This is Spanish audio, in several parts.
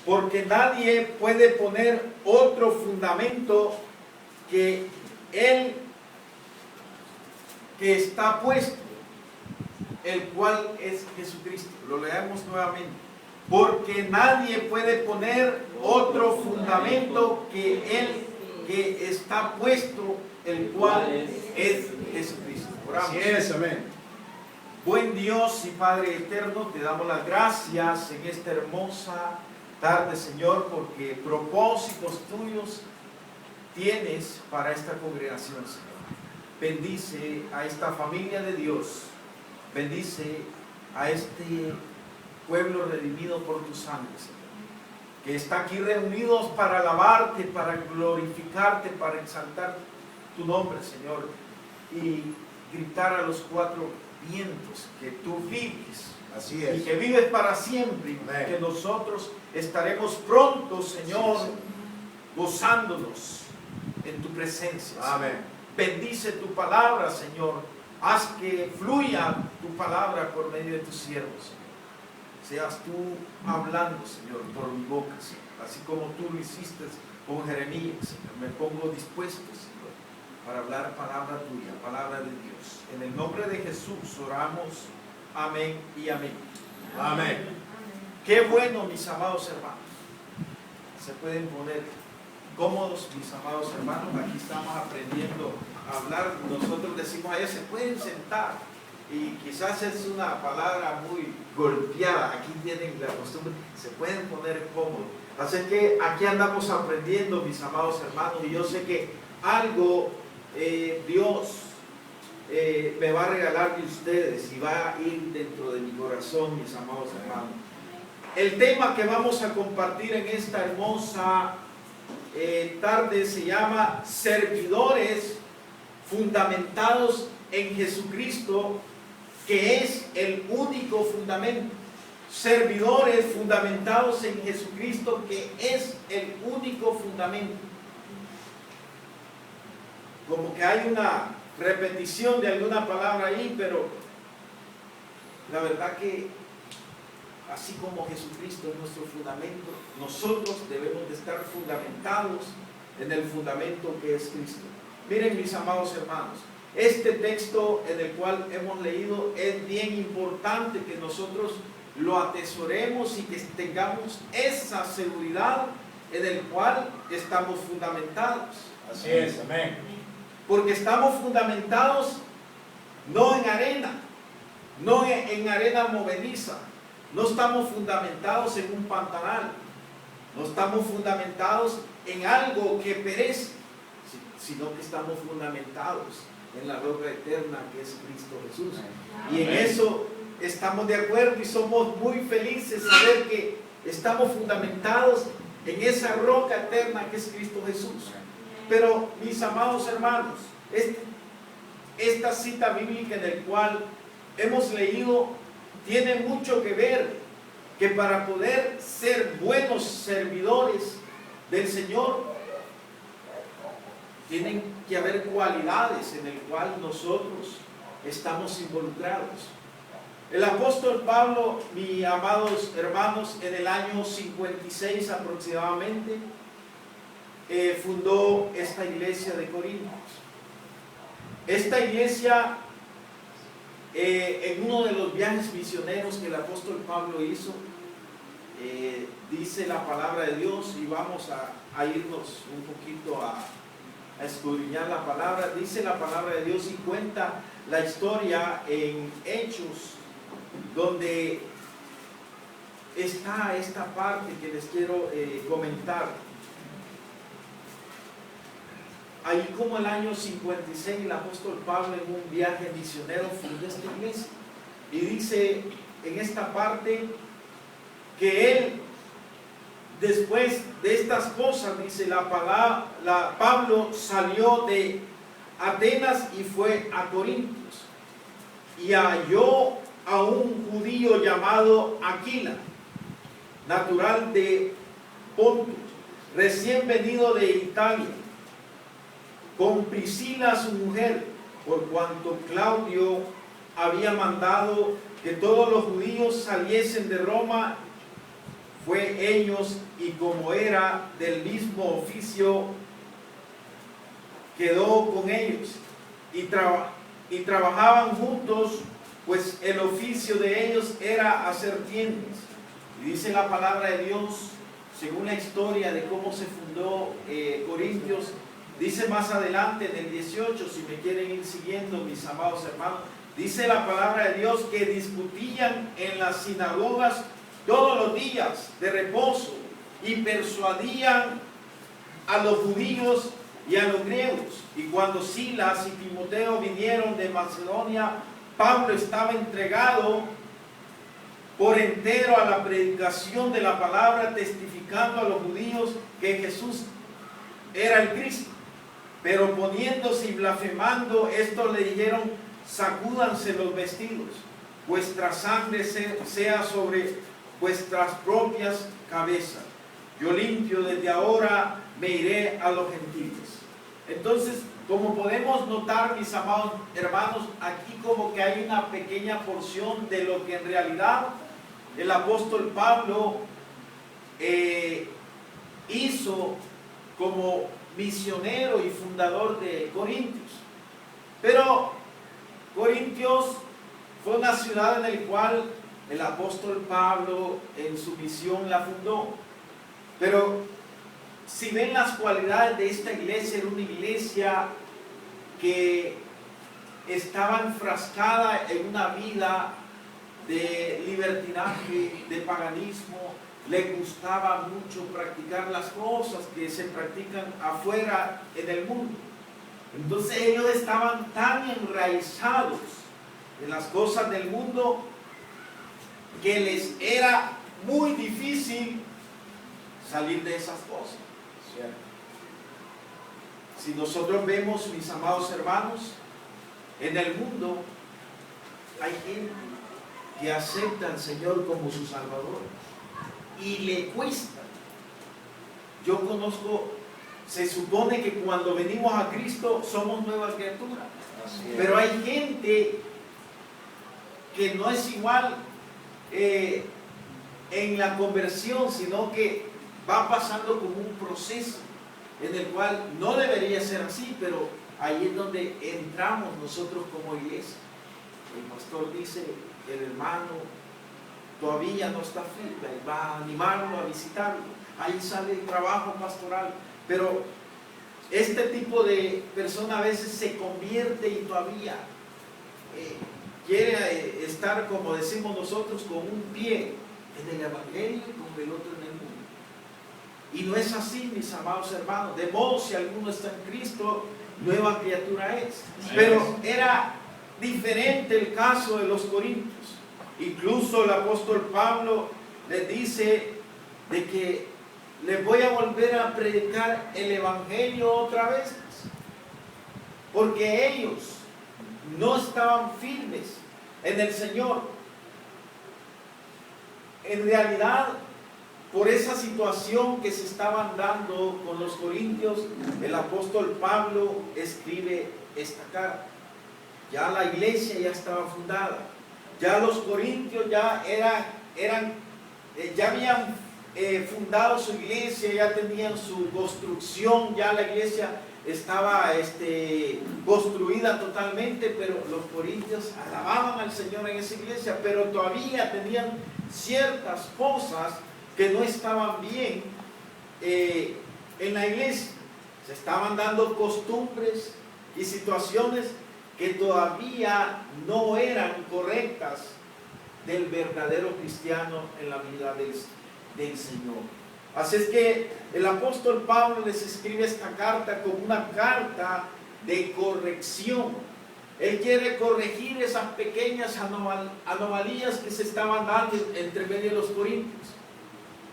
porque nadie puede poner otro fundamento que el que está puesto, el cual es Jesucristo. Lo leemos nuevamente. Porque nadie puede poner otro fundamento que el que está puesto, el cual es Jesucristo. Oramos. Así es, amén. Buen Dios y Padre eterno, te damos las gracias en esta hermosa tarde, Señor, porque propósitos tuyos tienes para esta congregación, Señor. Bendice a esta familia de Dios, bendice a este pueblo redimido por tu sangre, Señor, que está aquí reunidos para alabarte, para glorificarte, para exaltar tu nombre, Señor, y gritar a los cuatro vientos que tú vives. Así es. Y que vives para siempre, y amén, que nosotros estaremos pronto, Señor, sí, gozándonos en tu presencia. amén. Bendice tu palabra, Señor. Haz que fluya tu palabra por medio de tus siervos, Señor. Seas tú hablando, Señor, por mi boca, Señor. Así como tú lo hiciste con Jeremías, Señor. Me pongo dispuesto, Señor, para hablar palabra tuya, palabra de Dios. En el nombre de Jesús oramos. Amén y amén. Amén. Qué bueno, mis amados hermanos. Se pueden poner cómodos, mis amados hermanos. Aquí estamos aprendiendo a hablar. Nosotros decimos a ellos, se pueden sentar. Y quizás es una palabra muy golpeada. Aquí tienen la costumbre, se pueden poner cómodos. Así que aquí andamos aprendiendo, mis amados hermanos. Y yo sé que algo Dios me va a regalar de ustedes y va a ir dentro de mi corazón, mis amados hermanos. El tema que vamos a compartir en esta hermosa tarde se llama servidores fundamentados en Jesucristo, que es el único fundamento. Servidores fundamentados en Jesucristo, que es el único fundamento. Como que hay una repetición de alguna palabra ahí, pero la verdad que así como Jesucristo es nuestro fundamento, nosotros debemos de estar fundamentados en el fundamento que es Cristo. Miren, mis amados hermanos, este texto en el cual hemos leído es bien importante que nosotros lo atesoremos y que tengamos esa seguridad en el cual estamos fundamentados. Así es, amén. Porque estamos fundamentados no en arena, no en arena movediza, no estamos fundamentados en un pantanal, no estamos fundamentados en algo que perece, sino que estamos fundamentados en la roca eterna que es Cristo Jesús. Y en eso estamos de acuerdo y somos muy felices saber que estamos fundamentados en esa roca eterna que es Cristo Jesús. Pero, mis amados hermanos, esta cita bíblica en la cual hemos leído tiene mucho que ver, que para poder ser buenos servidores del Señor tienen que haber cualidades en el cual nosotros estamos involucrados. El apóstol Pablo, mis amados hermanos, en el año 56 aproximadamente, fundó esta iglesia de Corintios. Esta iglesia, en uno de los viajes misioneros que el apóstol Pablo hizo, dice la palabra de Dios, y vamos a irnos un poquito a escudriñar la palabra. Dice la palabra de Dios y cuenta la historia en Hechos, donde está esta parte que les quiero comentar. Ahí como el año 56 el apóstol Pablo en un viaje misionero fundó esta iglesia. Y dice en esta parte que él, después de estas cosas, dice Pablo salió de Atenas y fue a Corintios. Y halló a un judío llamado Aquila, natural de Ponto, recién venido de Italia, con Priscila su mujer, por cuanto Claudio había mandado que todos los judíos saliesen de Roma fue ellos, y como era del mismo oficio, quedó con ellos y trabajaban juntos, pues el oficio de ellos era hacer tiendas. Y dice la palabra de Dios, según la historia de cómo se fundó Corintios, dice más adelante en el 18, si me quieren ir siguiendo, mis amados hermanos, dice la palabra de Dios que discutían en las sinagogas todos los días de reposo y persuadían a los judíos y a los griegos. Y cuando Silas y Timoteo vinieron de Macedonia, Pablo estaba entregado por entero a la predicación de la palabra, testificando a los judíos que Jesús era el Cristo. Pero poniéndose y blasfemando, estos le dijeron: sacúdanse los vestidos, vuestra sangre sea sobre vuestras propias cabezas. Yo limpio, desde ahora me iré a los gentiles. Entonces, como podemos notar, mis amados hermanos, aquí como que hay una pequeña porción de lo que en realidad el apóstol Pablo hizo como misionero y fundador de Corintios. Pero Corintios fue una ciudad en la cual el apóstol Pablo en su misión la fundó. Pero si ven las cualidades de esta iglesia, era una iglesia que estaba enfrascada en una vida de libertinaje, de paganismo. Le gustaba mucho practicar las cosas que se practican afuera en el mundo. Entonces ellos estaban tan enraizados en las cosas del mundo que les era muy difícil salir de esas cosas. Si nosotros vemos, mis amados hermanos, en el mundo hay gente que acepta al Señor como su Salvador y le cuesta. Yo conozco, se supone que cuando venimos a Cristo somos nuevas criaturas, pero hay gente que no es igual en la conversión, sino que va pasando como un proceso en el cual no debería ser así, pero ahí es donde entramos nosotros como iglesia. El pastor dice: el hermano todavía no está firme, va a animarlo a visitarlo. Ahí sale el trabajo pastoral, pero este tipo de persona a veces se convierte y todavía quiere estar, como decimos nosotros, con un pie en el evangelio y con el otro en el mundo. Y no es así, mis amados hermanos. De modo, si alguno está en Cristo, nueva criatura es. Pero era diferente el caso de los corintios. Incluso el apóstol Pablo les dice de que les voy a volver a predicar el evangelio otra vez, porque ellos no estaban firmes en el Señor. En realidad, por esa situación que se estaban dando con los corintios, el apóstol Pablo escribe esta carta. Ya la iglesia ya estaba fundada, ya los corintios ya ya habían fundado su iglesia, ya tenían su construcción, ya la iglesia estaba construida totalmente, pero los corintios alababan al Señor en esa iglesia, pero todavía tenían ciertas cosas que no estaban bien en la iglesia. Se estaban dando costumbres y situaciones que todavía no eran correctas del verdadero cristiano en la vida del Señor. Así es que el apóstol Pablo les escribe esta carta como una carta de corrección. Él quiere corregir esas pequeñas anomalías que se estaban dando entre medio de los corintios.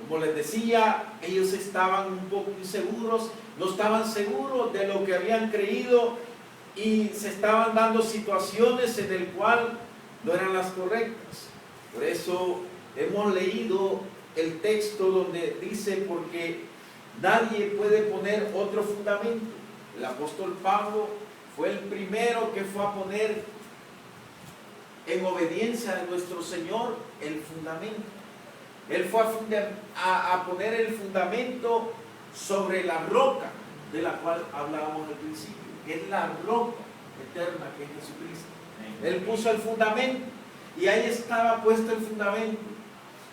Como les decía, ellos estaban un poco inseguros, no estaban seguros de lo que habían creído y se estaban dando situaciones en el cual no eran las correctas. Por eso hemos leído el texto donde dice: porque nadie puede poner otro fundamento. El apóstol Pablo fue el primero que fue a poner en obediencia de nuestro Señor el fundamento. Él fue a poner el fundamento sobre la roca de la cual hablábamos al principio, que es la roca eterna que es Jesucristo. Él puso el fundamento y ahí estaba puesto el fundamento.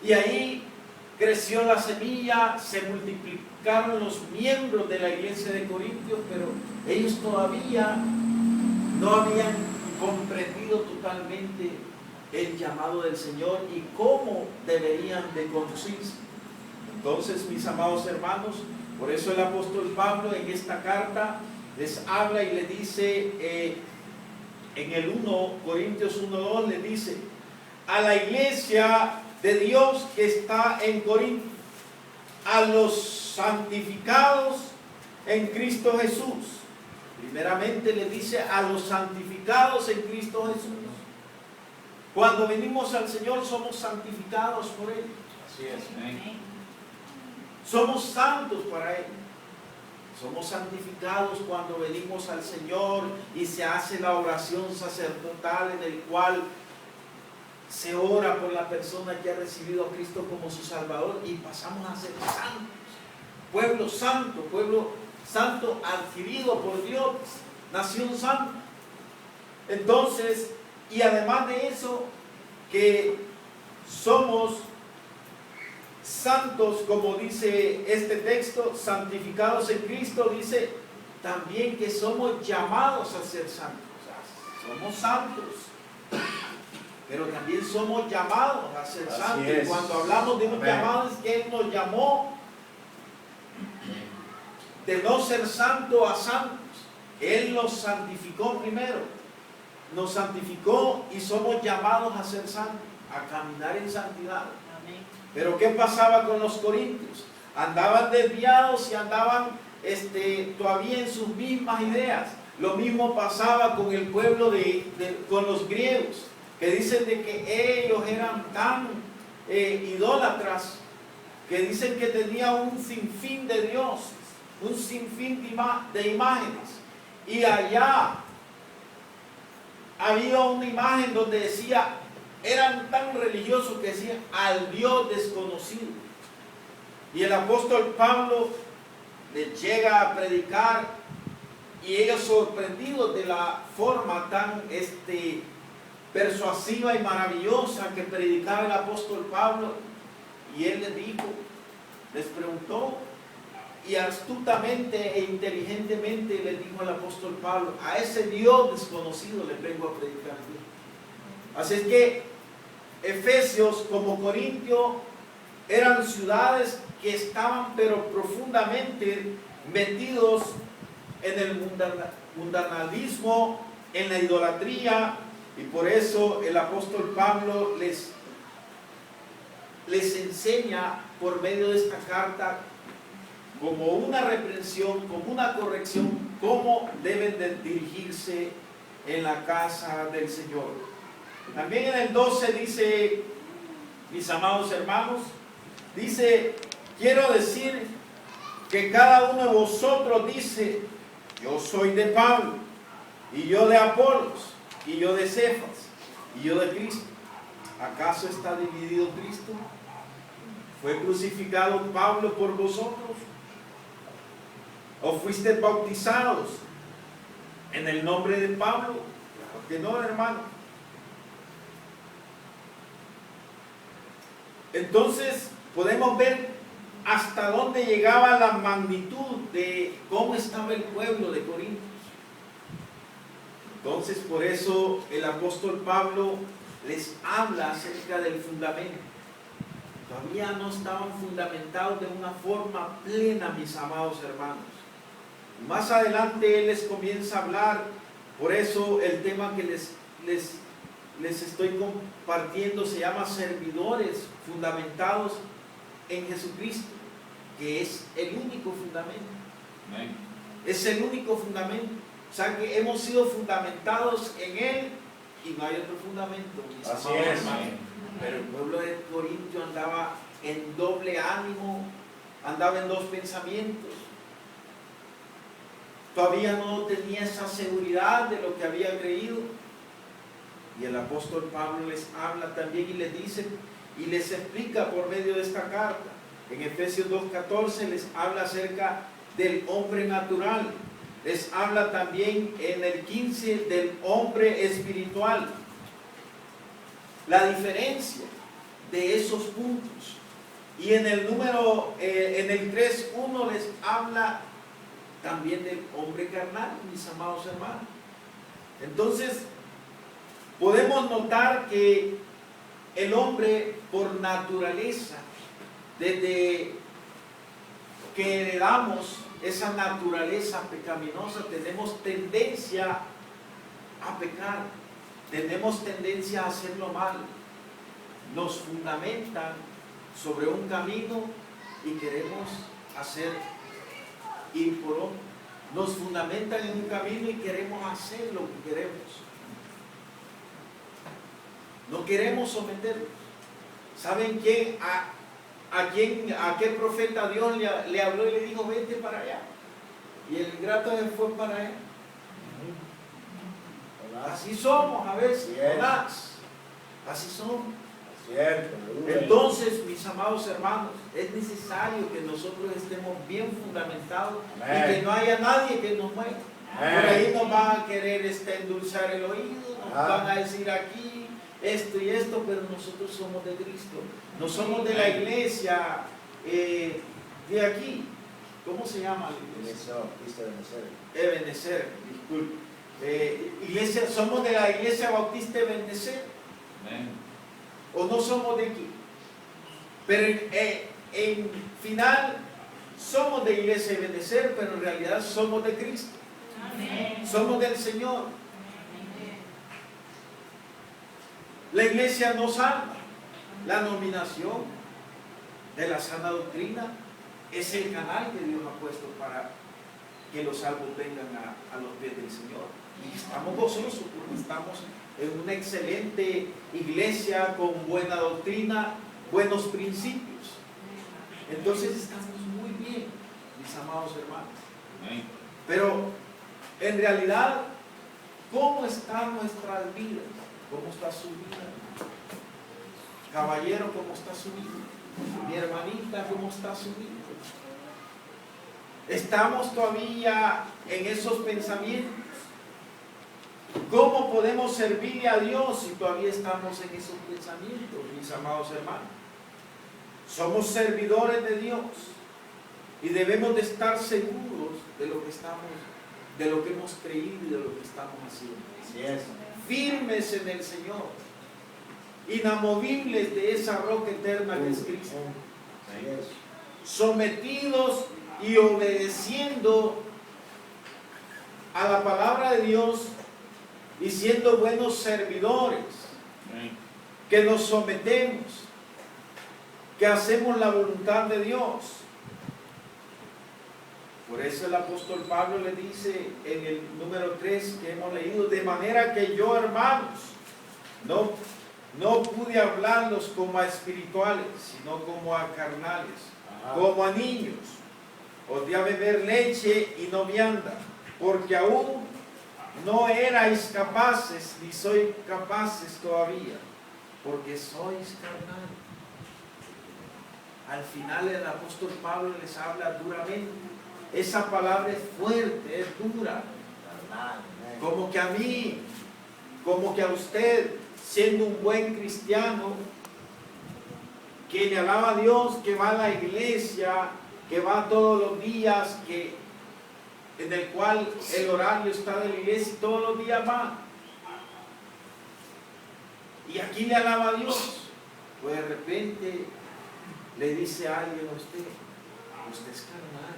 Y ahí creció la semilla, se multiplicaron los miembros de la iglesia de Corintios, pero ellos todavía no habían comprendido totalmente el llamado del Señor y cómo deberían de conducirse. Entonces, mis amados hermanos, por eso el apóstol Pablo en esta carta les habla y le dice, en el 1 Corintios 1:2 le dice, a la iglesia de Dios que está en Corinto, a los santificados en Cristo Jesús. Primeramente le dice a los santificados en Cristo Jesús. Cuando venimos al Señor somos santificados por Él. Así es. Amén. Somos santos para Él. Somos santificados cuando venimos al Señor y se hace la oración sacerdotal en el cual se ora por la persona que ha recibido a Cristo como su Salvador y pasamos a ser santos. Pueblo santo adquirido por Dios, nación santa. Entonces, y además de eso, que somos santos, como dice este texto, santificados en Cristo, dice también que somos llamados a ser santos. O sea, somos santos, pero también somos llamados a ser santos. Y cuando hablamos de un llamado es que Él nos llamó de no ser santo a santos. Él nos santificó primero, nos santificó y somos llamados a ser santos, a caminar en santidad. Pero ¿qué pasaba con los corintios? Andaban desviados y andaban todavía en sus mismas ideas. Lo mismo pasaba con el pueblo con los griegos, que dicen de que ellos eran tan idólatras, que dicen que tenían un sinfín de dioses, un sinfín de imágenes. Y allá había una imagen donde decía, eran tan religiosos que decían al Dios desconocido. Y el apóstol Pablo les llega a predicar y ellos sorprendidos de la forma tan persuasiva y maravillosa que predicaba el apóstol Pablo. Y él les dijo, les preguntó, y astutamente e inteligentemente les dijo al apóstol Pablo, a ese Dios desconocido les vengo a predicar. Así es que Efesios como Corintio eran ciudades que estaban pero profundamente metidos en el mundanalismo, en la idolatría, y por eso el apóstol Pablo les enseña por medio de esta carta como una reprensión, como una corrección, cómo deben de dirigirse en la casa del Señor. También en el 12 dice, mis amados hermanos, dice, quiero decir que cada uno de vosotros dice, yo soy de Pablo, y yo de Apolos, y yo de Cefas, y yo de Cristo. ¿Acaso está dividido Cristo? ¿Fue crucificado Pablo por vosotros? ¿O fuisteis bautizados en el nombre de Pablo? Porque no, hermano. Entonces podemos ver hasta dónde llegaba la magnitud de cómo estaba el pueblo de Corintios. Entonces por eso el apóstol Pablo les habla acerca del fundamento. Todavía no estaban fundamentados de una forma plena, mis amados hermanos. Más adelante él les comienza a hablar, por eso el tema que les estoy compartiendo se llama servidores fundamentados en Jesucristo, que es el único fundamento. Amén. Es el único fundamento. O sea que hemos sido fundamentados en Él y no hay otro fundamento. Así es. Pero el pueblo de Corintio andaba en doble ánimo, andaba en dos pensamientos. Todavía no tenía esa seguridad de lo que había creído. Y el apóstol Pablo les habla también y les dice y les explica por medio de esta carta. En Efesios 2:14 les habla acerca del hombre natural. Les habla también en el 15 del hombre espiritual. La diferencia de esos puntos. Y en el en el 3:1 les habla también del hombre carnal, mis amados hermanos. Entonces, podemos notar que el hombre por naturaleza, desde que heredamos esa naturaleza pecaminosa, tenemos tendencia a pecar, tenemos tendencia a hacerlo mal. Nos fundamentan sobre un camino y queremos ir por otro. Nos fundamentan en un camino y queremos hacer lo que queremos. No queremos someternos. ¿Saben quién? ¿A qué profeta Dios le habló y le dijo, vete para allá? Y el ingrato fue para allá. Así somos a veces, así somos. Entonces, mis amados hermanos, es necesario que nosotros estemos bien fundamentados y que no haya nadie que nos mueva. Por ahí nos van a querer endulzar el oído, nos van a decir aquí esto y esto, pero nosotros somos de Cristo. No somos de la iglesia de aquí. ¿Cómo se llama la iglesia? Ebenezer, disculpe. Somos de la iglesia bautista Ebenezer. O no somos de aquí. Pero en final somos de iglesia Ebenezer, pero en realidad somos de Cristo. Amén. Somos del Señor. La iglesia nos salva. La nominación de la sana doctrina es el canal que Dios ha puesto para que los salvos vengan a los pies del Señor. Y estamos gozosos porque estamos en una excelente iglesia con buena doctrina, buenos principios. Entonces estamos muy bien, mis amados hermanos. Pero en realidad, ¿cómo están nuestras vidas? ¿Cómo está su vida? Caballero, ¿cómo está su vida? Mi hermanita, ¿cómo está su vida? ¿Estamos todavía en esos pensamientos? ¿Cómo podemos servirle a Dios si todavía estamos en esos pensamientos, mis amados hermanos? Somos servidores de Dios y debemos de estar seguros de lo que hemos creído y de lo que estamos haciendo. Así es. Firmes en el Señor, inamovibles de esa roca eterna que es Cristo. Así es. Sometidos y obedeciendo a la palabra de Dios y siendo buenos servidores, que nos sometemos, que hacemos la voluntad de Dios. Por eso el apóstol Pablo le dice en el número 3 que hemos leído, de manera que yo, hermanos, no pude hablarlos como a espirituales, sino como a carnales, como a niños. Os di a beber leche y no vianda, porque aún no erais capaces, ni sois capaces todavía, porque sois carnales. Al final el apóstol Pablo les habla duramente. Esa palabra es fuerte, es dura. Como que a mí, como que a usted, siendo un buen cristiano, que le alaba a Dios, que va a la iglesia, que va todos los días, en el cual el horario está de la iglesia y todos los días va. Y aquí le alaba a Dios. Pues de repente le dice a alguien a usted es carnal.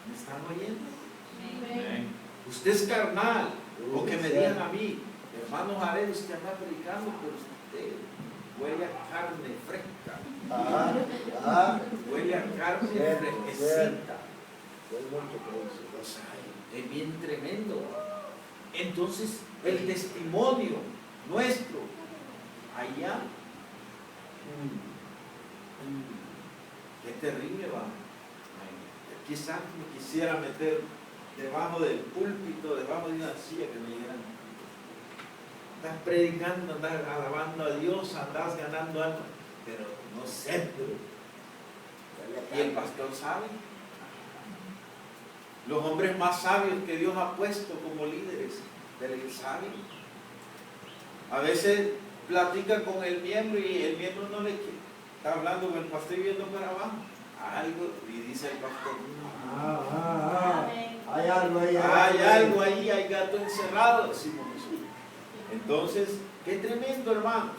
¿Me están oyendo? Usted es carnal. O que me digan a mí, hermano Jared, usted anda predicando, pero usted huele a carne fresca. Huele a carne fresquecita. O sea, es bien tremendo. Entonces, el testimonio nuestro allá, qué terrible va. Quizás me quisiera meter debajo del púlpito, debajo de una silla, que me dijeran, Estás predicando, andas alabando a Dios, andas ganando algo, pero no sé, y el pastor sabe. Los hombres más sabios que Dios ha puesto como líderes, pero él sabe. A veces platica con el miembro y el miembro no le quiere. Está hablando con el pastor y viendo para abajo. Algo, y dice el pastor, Hay algo ahí. hay algo ahí, hay gato encerrado, decimos nosotros. Entonces, qué tremendo, hermanos.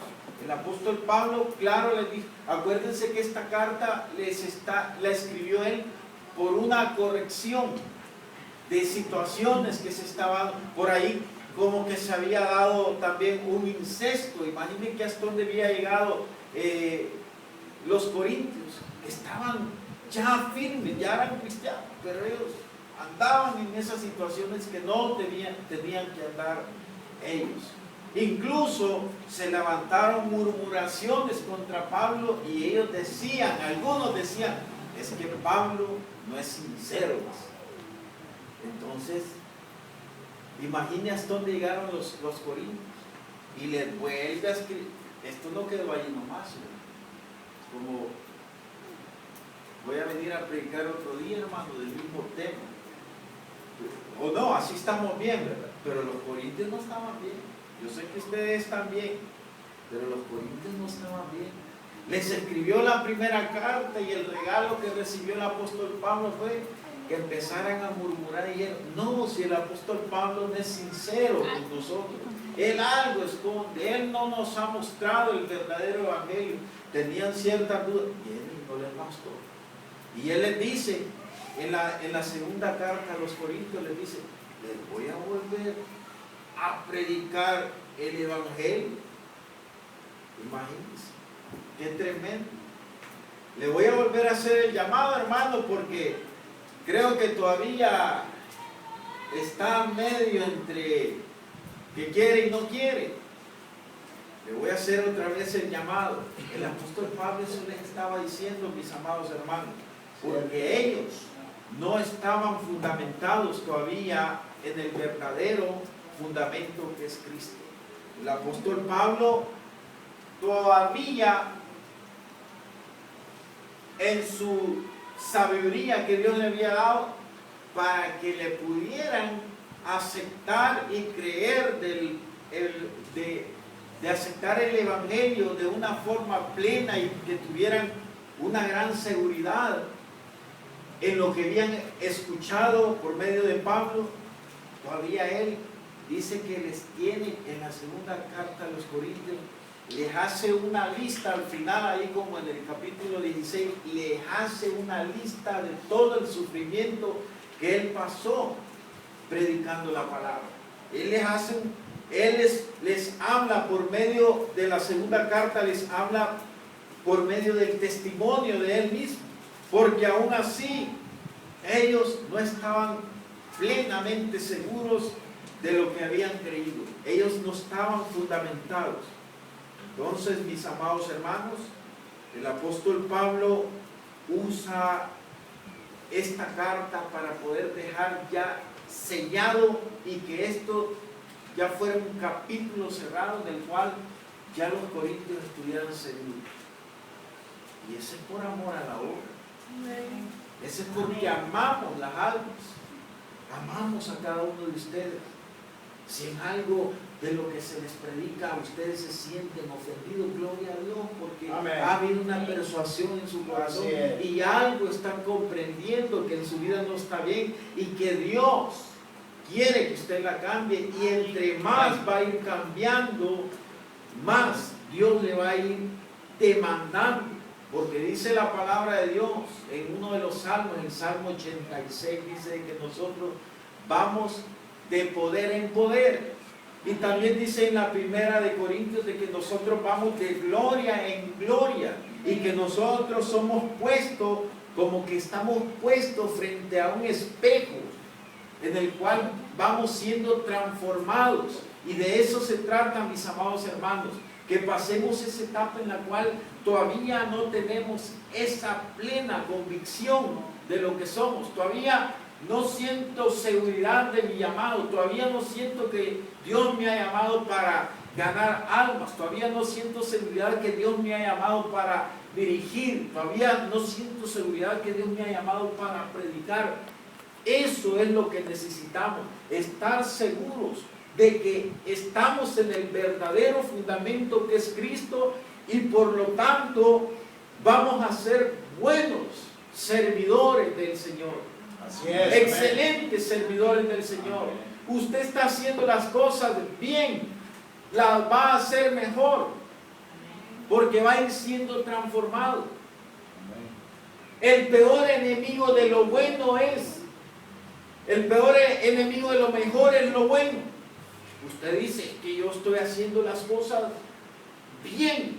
El apóstol Pablo, claro, les dijo, acuérdense que esta carta la escribió él por una corrección de situaciones que se estaban por ahí, como que se había dado también un incesto. Imaginen que hasta donde había llegado los corintios, que estaban ya firmes, ya eran cristianos, pero ellos andaban en esas situaciones que no tenían que andar ellos. Incluso se levantaron murmuraciones contra Pablo y ellos decían, algunos decían, es que Pablo no es sincero. Entonces, imagine hasta dónde llegaron los corintios y les vuelve a escribir. Esto no quedó ahí nomás, ¿no? Como voy a venir a predicar otro día, hermano, del mismo tema. O no, así estamos bien, ¿verdad? Pero los corintios no estaban bien. Yo sé que ustedes están bien, pero los corintios no estaban bien. Les escribió la primera carta y el regalo que recibió el apóstol Pablo fue que empezaran a murmurar y dijeron, no, si el apóstol Pablo no es sincero con nosotros, él algo esconde, él no nos ha mostrado el verdadero evangelio. Tenían ciertas dudas y él no les mostró. Y él les dice, en la segunda carta a los corintios, les dice, les voy a volver a predicar el evangelio. Imagínense, qué tremendo. Le voy a volver a hacer el llamado, hermano, porque creo que todavía está medio entre que quiere y no quiere. Le voy a hacer otra vez el llamado. El apóstol Pablo eso les estaba diciendo, mis amados hermanos, porque ellos no estaban fundamentados todavía en el verdadero fundamento que es Cristo. El apóstol Pablo todavía en su sabiduría que Dios le había dado para que le pudieran aceptar y creer de aceptar el evangelio de una forma plena y que tuvieran una gran seguridad en lo que habían escuchado por medio de Pablo. Todavía él dice que les tiene en la segunda carta a los Corintios, les hace una lista al final, ahí como en el capítulo 16, les hace una lista de todo el sufrimiento que él pasó predicando la palabra. Él les habla por medio de la segunda carta, les habla por medio del testimonio de él mismo, porque aún así ellos no estaban plenamente seguros de lo que habían creído. Ellos no estaban fundamentados. Entonces, mis amados hermanos, el apóstol Pablo usa esta carta para poder dejar ya sellado y que esto ya fuera un capítulo cerrado en el cual ya los corintios estuvieran seguros. Y ese es por amor a la obra. Ese es porque amamos las almas. Amamos a cada uno de ustedes. Si en algo de lo que se les predica ustedes se sienten ofendidos, gloria a Dios, porque Amén. ha habido una persuasión en su corazón y algo están comprendiendo que en su vida no está bien y que Dios quiere que usted la cambie, y entre más va a ir cambiando, más Dios le va a ir demandando, porque dice la palabra de Dios en uno de los salmos, en el Salmo 86, dice que nosotros vamos de poder en poder, y también dice en la primera de Corintios de que nosotros vamos de gloria en gloria, y que nosotros somos puestos como que estamos puestos frente a un espejo en el cual vamos siendo transformados. Y de eso se trata, mis amados hermanos, que pasemos esa etapa en la cual todavía no tenemos esa plena convicción de lo que somos. Todavía no siento seguridad de mi llamado, todavía no siento que Dios me ha llamado para ganar almas, todavía no siento seguridad que Dios me ha llamado para dirigir, todavía no siento seguridad que Dios me ha llamado para predicar. Eso es lo que necesitamos, estar seguros de que estamos en el verdadero fundamento que es Cristo y por lo tanto vamos a ser buenos servidores del Señor. Así es. Excelentes servidores del Señor. Usted está haciendo las cosas bien, las va a hacer mejor, porque va a ir siendo transformado. El peor enemigo de lo bueno el peor enemigo de lo mejor es lo bueno. Usted dice que yo estoy haciendo las cosas bien.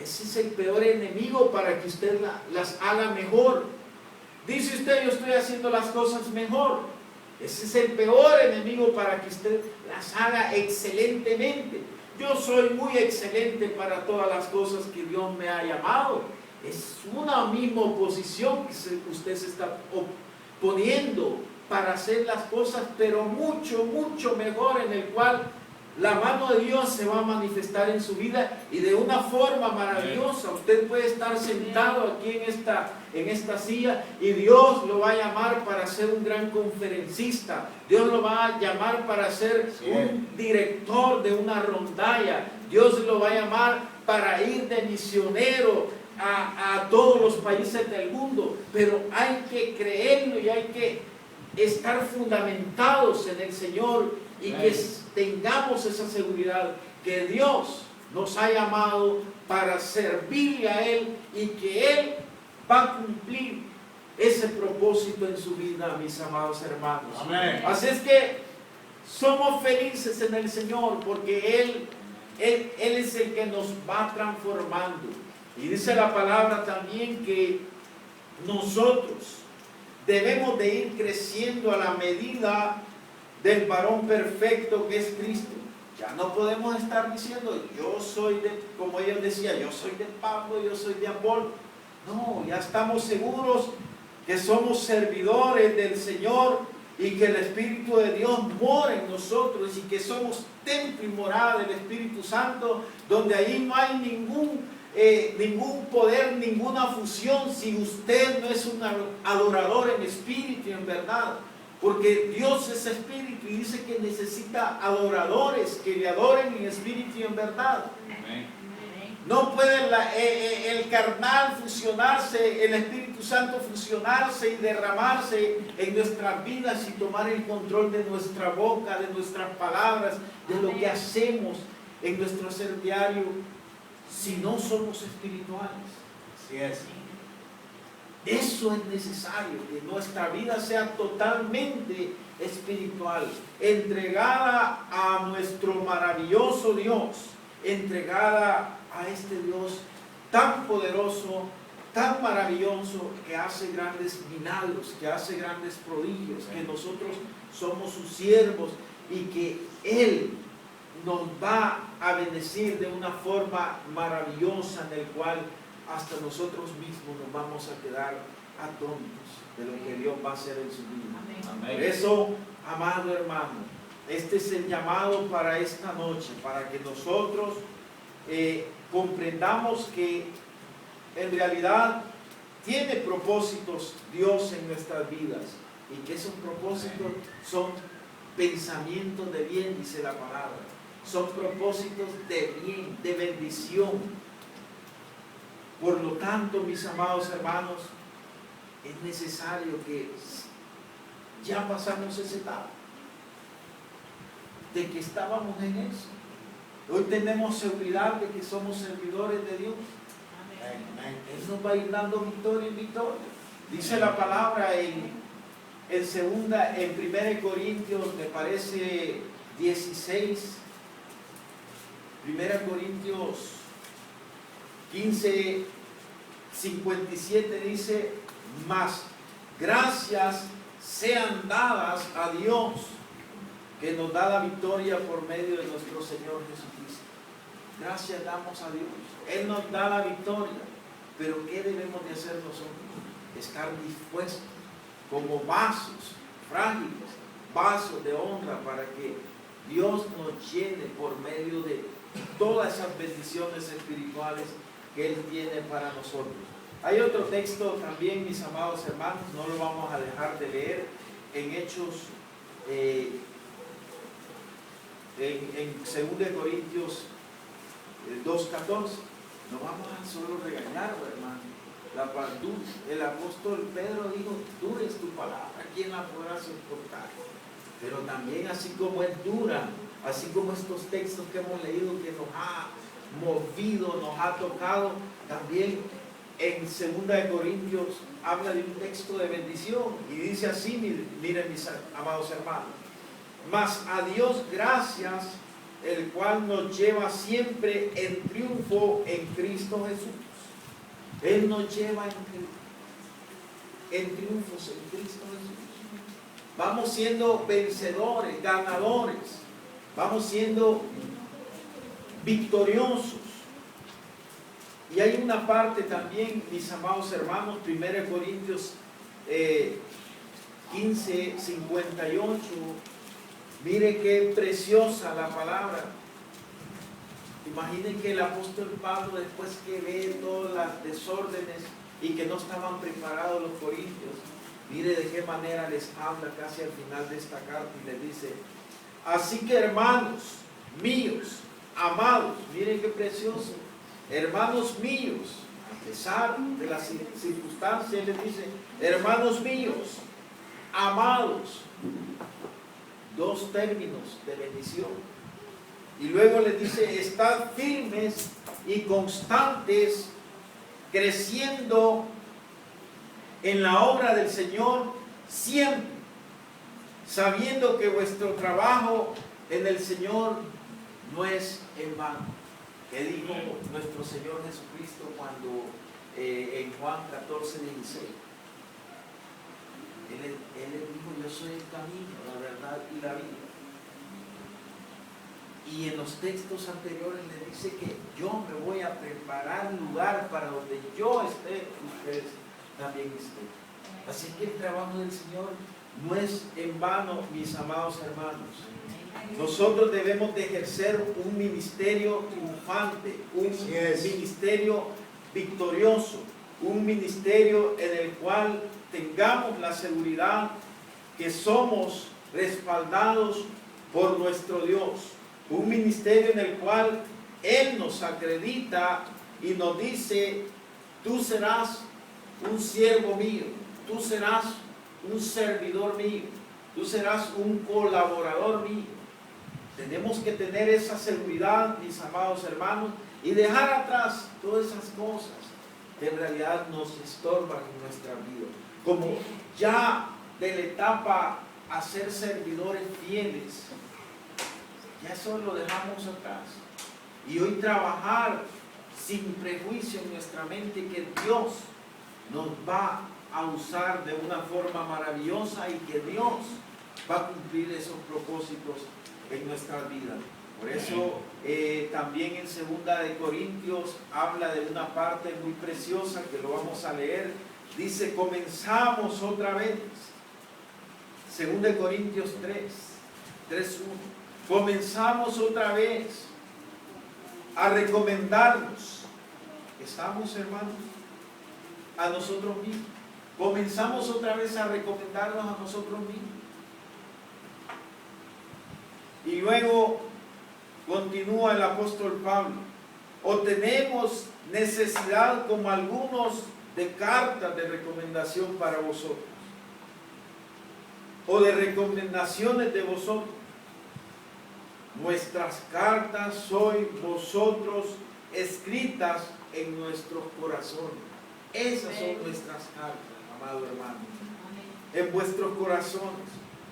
Ese es el peor enemigo para que usted las haga mejor. Dice usted, yo estoy haciendo las cosas mejor. Ese es el peor enemigo para que usted las haga excelentemente. Yo soy muy excelente para todas las cosas que Dios me ha llamado. Es una misma oposición que usted se está poniendo para hacer las cosas, pero mucho, mucho mejor, en el cual la mano de Dios se va a manifestar en su vida y de una forma maravillosa. Usted puede estar sentado aquí en esta silla y Dios lo va a llamar para ser un gran conferencista. Dios lo va a llamar para ser un director de una rondalla. Dios lo va a llamar para ir de misionero a todos los países del mundo. Pero hay que creerlo y hay que estar fundamentados en el Señor y que tengamos esa seguridad que Dios nos ha llamado para servirle a Él y que Él va a cumplir ese propósito en su vida, mis amados hermanos. Amén. Así es que somos felices en el Señor porque Él es el que nos va transformando. Y dice la palabra también que nosotros debemos de ir creciendo a la medida del varón perfecto que es Cristo. Ya no podemos estar diciendo, yo soy de, como ellos decían, yo soy de Pablo, yo soy de Apolo. No, ya estamos seguros que somos servidores del Señor y que el Espíritu de Dios mora en nosotros y que somos templo y morada del Espíritu Santo, donde ahí no hay ningún poder, ninguna fusión, si usted no es un adorador en espíritu y en verdad, porque Dios es espíritu y dice que necesita adoradores que le adoren en espíritu y en verdad. Amén. No puede el carnal fusionarse, el Espíritu Santo fusionarse y derramarse en nuestras vidas y tomar el control de nuestra boca, de nuestras palabras, de lo que hacemos en nuestro ser diario, si no somos espirituales. Así es. Eso es necesario, que nuestra vida sea totalmente espiritual, entregada a nuestro maravilloso Dios, entregada a este Dios tan poderoso, tan maravilloso, que hace grandes milagros, que hace grandes prodigios, que nosotros somos sus siervos y que Él nos va a bendecir de una forma maravillosa, en el cual hasta nosotros mismos nos vamos a quedar atónitos de lo que Dios va a hacer en su vida. Amén. Por eso, amado hermano, este es el llamado para esta noche, para que nosotros comprendamos que en realidad tiene propósitos Dios en nuestras vidas y que esos propósitos son pensamientos de bien, dice la palabra. Son propósitos de bien, de bendición. Por lo tanto, mis amados hermanos, es necesario que ya pasamos esa etapa de que estábamos en eso. Hoy tenemos seguridad de que somos servidores de Dios. Él nos va a ir dando victoria en victoria. Dice la palabra en 1 Corintios, me parece 16, 1 Corintios 15, 57 dice: mas gracias sean dadas a Dios, que nos da la victoria por medio de nuestro Señor Jesucristo. Gracias damos a Dios. Él nos da la victoria. Pero ¿qué debemos de hacer nosotros? Estar dispuestos como vasos frágiles, vasos de honra, para que Dios nos llene por medio de todas esas bendiciones espirituales que Él tiene para nosotros. Hay otro texto también, mis amados hermanos, no lo vamos a dejar de leer, en Hechos, en 2 Corintios 2:14. No vamos a solo regañar, hermano. El apóstol Pedro dijo, dura es tu palabra, ¿quién la podrá soportar? Pero también así como es dura, así como estos textos que hemos leído que nos ha movido, nos ha tocado, también en 2 Corintios habla de un texto de bendición y dice así, miren mis amados hermanos, mas a Dios gracias, el cual nos lleva siempre en triunfo en Cristo Jesús. Él nos lleva en triunfos en Cristo Jesús. Vamos siendo vencedores, ganadores, vamos siendo victoriosos. Y hay una parte también, mis amados hermanos, 1 Corintios 15:58. Mire qué preciosa la palabra. Imaginen que el apóstol Pablo, después que ve todas las desórdenes y que no estaban preparados los corintios, mire de qué manera les habla casi al final de esta carta y les dice: así que hermanos míos, amados, miren qué precioso, hermanos míos, a pesar de las circunstancias, les dice, hermanos míos, amados, dos términos de bendición. Y luego les dice, estad firmes y constantes, creciendo en la obra del Señor siempre, sabiendo que vuestro trabajo en el Señor no es en vano. Que dijo nuestro Señor Jesucristo cuando en Juan 14:16. Él les dijo, yo soy el camino, la verdad y la vida. Y en los textos anteriores le dice que yo me voy a preparar lugar para donde yo esté, ustedes también estén. Así que el trabajo del Señor no es en vano, mis amados hermanos. Nosotros debemos de ejercer un ministerio triunfante, un ministerio victorioso, un ministerio en el cual tengamos la seguridad que somos respaldados por nuestro Dios. Un ministerio en el cual Él nos acredita y nos dice, tú serás un siervo mío, tú serás un servidor mío, tú serás un colaborador mío. Tenemos que tener esa seguridad, mis amados hermanos, y dejar atrás todas esas cosas que en realidad nos estorban en nuestra vida. Como ya de la etapa a ser servidores fieles, ya eso lo dejamos atrás. Y hoy trabajar sin prejuicio en nuestra mente que Dios nos va a usar de una forma maravillosa y que Dios va a cumplir esos propósitos en nuestras vidas. Por eso también en 2 Corintios habla de una parte muy preciosa que lo vamos a leer. Dice, comenzamos otra vez. 2 Corintios 3:1. Comenzamos otra vez a recomendarnos. ¿Estamos, hermanos? A nosotros mismos. Comenzamos otra vez a recomendarnos a nosotros mismos. Y luego continúa el apóstol Pablo. O tenemos necesidad como algunos de cartas de recomendación para vosotros. O de recomendaciones de vosotros. Nuestras cartas sois vosotros escritas en nuestros corazones. Esas son nuestras cartas, amado hermano. En vuestros corazones.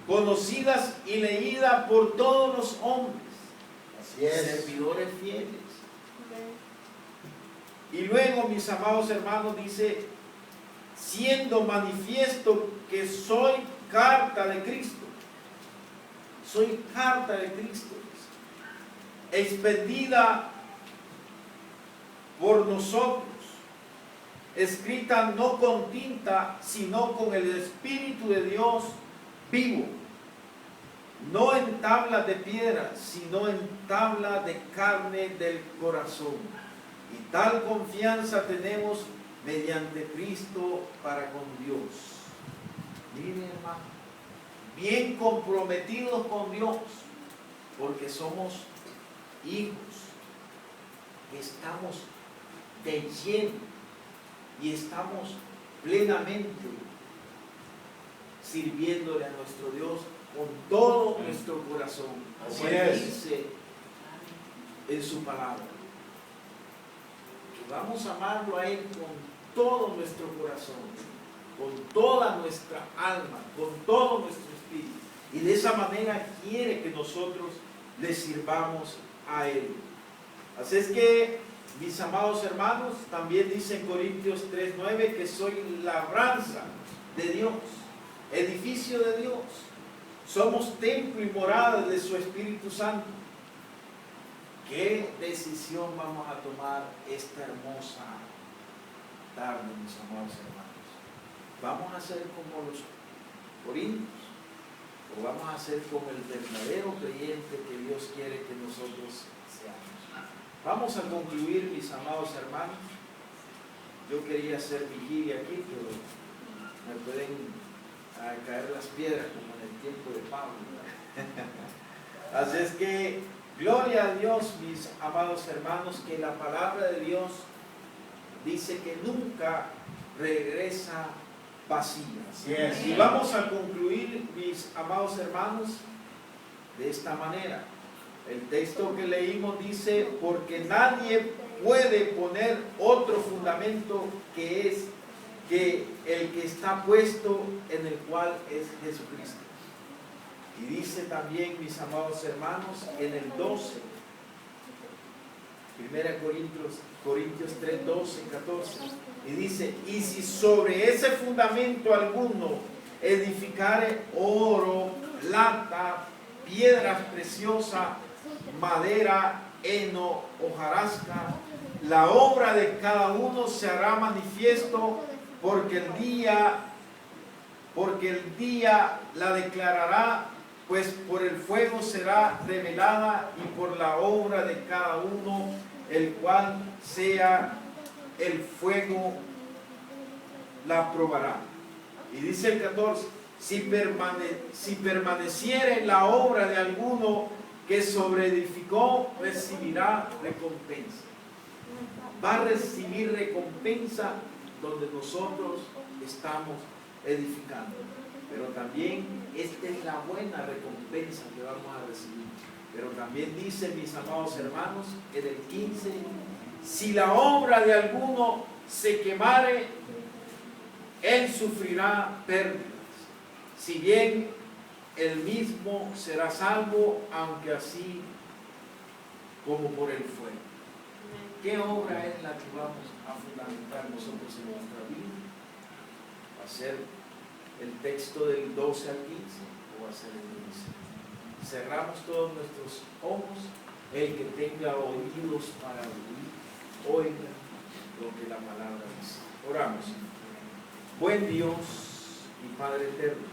Conocidas y leídas por todos los hombres. Así es. Servidores fieles. Y luego, mis amados hermanos, dice, siendo manifiesto que soy carta de Cristo. Soy carta de Cristo. Expedida por nosotros, escrita no con tinta, sino con el Espíritu de Dios vivo. no en tablas de piedra, sino en tabla de carne del corazón. Y tal confianza tenemos mediante Cristo para con Dios. Miren, hermano, bien comprometidos con Dios, porque somos hijos, estamos de lleno y estamos plenamente sirviéndole a nuestro Dios con todo nuestro corazón, Así como Él es. dice en su palabra. Que vamos a amarlo a Él con todo nuestro corazón, con toda nuestra alma, con todo nuestro espíritu. Y de esa manera quiere que nosotros le sirvamos a Él. Así es que, mis amados hermanos, también dice en Corintios 3:9 que soy labranza de Dios, edificio de Dios. Somos templo y morada de su Espíritu Santo. ¿Qué decisión vamos a tomar esta hermosa tarde, mis amados hermanos? ¿Vamos a ser como los corintios o vamos a ser como el verdadero creyente que Dios quiere que nosotros seamos? Vamos a concluir, mis amados hermanos. Yo quería hacer vigilia aquí, pero me pueden caer las piedras como en el tiempo de Pablo. Así es que, gloria a Dios, mis amados hermanos, que la palabra de Dios dice que nunca regresa vacía. Así es. Y vamos a concluir, mis amados hermanos, de esta manera. El texto que leímos dice, porque nadie puede poner otro fundamento que es que el que está puesto, en el cual es Jesucristo. Y dice también, mis amados hermanos, en el 12, 1 Corintios 3, 12 y 14, y dice, y si sobre ese fundamento alguno edificare oro, plata, piedras preciosas, madera, heno, hojarasca, la obra de cada uno se hará manifiesto, porque el día la declarará, pues por el fuego será revelada, y por la obra de cada uno, el cual sea el fuego, la probará. Y dice el 14, si permaneciere la obra de alguno que sobreedificó, recibirá recompensa. Va a recibir recompensa donde nosotros estamos edificando. Pero también esta es la buena recompensa que vamos a recibir. Pero también dice, mis amados hermanos, en el 15, si la obra de alguno se quemare, él sufrirá pérdidas. Si bien él mismo será salvo, aunque así como por el fuego. ¿Qué obra es la que vamos a fundamentar nosotros en nuestra vida? ¿Va a ser el texto del 12 al 15 o va a ser el 15? Cerramos todos nuestros ojos. El que tenga oídos para oír, oiga lo que la palabra dice. Oramos. Buen Dios y Padre eterno,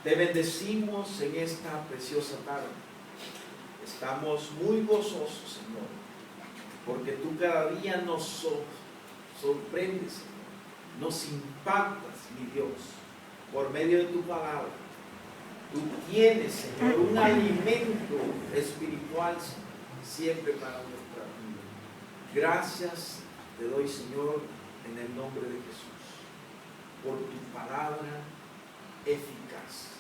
te bendecimos en esta preciosa tarde. Estamos muy gozosos, Señor, porque tú cada día nos sorprendes, Señor. Nos impactas, mi Dios, por medio de tu palabra. Tú tienes, Señor, un alimento espiritual siempre para nuestra vida. Gracias te doy, Señor, en el nombre de Jesús, por tu palabra eficaz.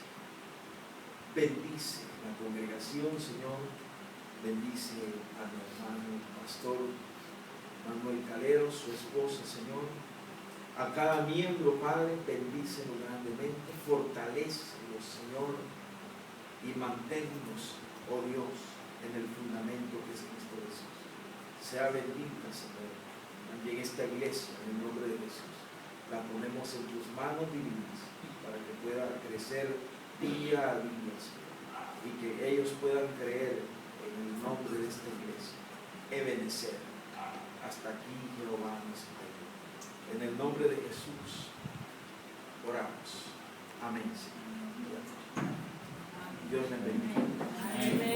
Bendice la congregación, Señor. Bendice a mi hermano pastor Manuel Calero, su esposa, Señor. A cada miembro, Padre, bendícelo grandemente, fortalécelos, Señor, y manténnos, oh Dios, en el fundamento que es Cristo Jesús. Sea bendita, Señor, también esta iglesia, en el nombre de Jesús. La ponemos en tus manos divinas para que pueda crecer día a día, Señor, y que ellos puedan creer en el nombre de esta iglesia. Ebenecer. Hasta aquí, Jehová, nuestro Dios. En el nombre de Jesús oramos. Amén, Señor. Dios les bendiga. Amén.